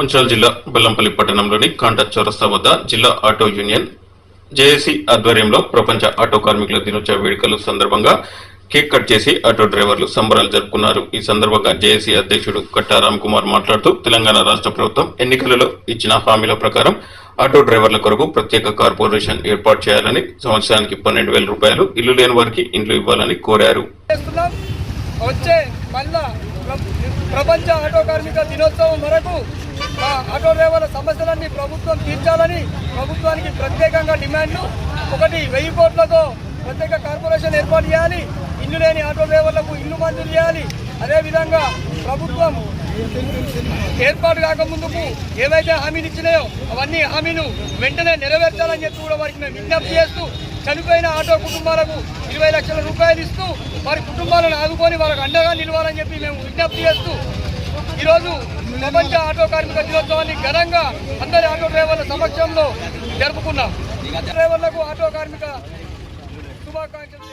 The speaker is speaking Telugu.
మంచిర్యాల జిల్లా బెల్లంపల్లి పట్టణంలోని కాంటా చౌరస్తా వద్ద జిల్లా ఆటో యూనియన్ జేఏసీ ఆధ్వర్యంలో ప్రపంచ ఆటో కార్మికుల దినోత్సవ వేడుకల సందర్భంగా కేక్ కట్ చేసి ఆటో డ్రైవర్లు సంబరాలు జరుపుకున్నారు. ఈ సందర్భంగా జేఏసీ అధ్యక్షుడు కట్టా రామ్ కుమార్ మాట్లాడుతూ తెలంగాణ రాష్ట్ర ప్రభుత్వం ఎన్నికలలో ఇచ్చిన హామీల ప్రకారం ఆటో డ్రైవర్ల కొరకు ప్రత్యేక కార్పొరేషన్ ఏర్పాటు చేయాలని, సంవత్సరానికి 12,000 రూపాయలు ఇల్లు లేని వారికి ఇండ్లు ఇవ్వాలని కోరారు. ప్రపంచ ఆటో కార్మిక దినోత్సవం వరకు ఆటో డ్రైవర్ల సమస్యలన్నీ ప్రభుత్వం తీర్చాలని ప్రభుత్వానికి ప్రత్యేకంగా డిమాండ్లు. 1,000 కోట్లతో ప్రత్యేక కార్పొరేషన్ ఏర్పాటు చేయాలి, ఇల్లు లేని ఆటో డ్రైవర్లకు ఇల్లు మంజూరు చేయాలి. అదేవిధంగా ప్రభుత్వం ఏర్పాటు కాకముందుకు ఏవైతే హామీలు ఇచ్చినాయో అవన్నీ హామీలు వెంటనే నెరవేర్చాలని చెప్పి కూడా వారికి మేము విజ్ఞప్తి చేస్తూ, చనిపోయిన ఆటో కుటుంబాలకు 20 లక్షల రూపాయలు ఇస్తూ వారి కుటుంబాలను ఆదుకొని వాళ్ళకు అండగా నిలవాలని చెప్పి మేము విజ్ఞప్తి చేస్తూ ఈరోజు ప్రపంచ ఆటో కార్మిక దినోత్సవాన్ని ఘనంగా అందరి ఆటో డ్రైవర్ల సమక్షంలో జరుపుకున్నాం. డ్రైవర్లకు ఆటో కార్మిక శుభాకాంక్షలు.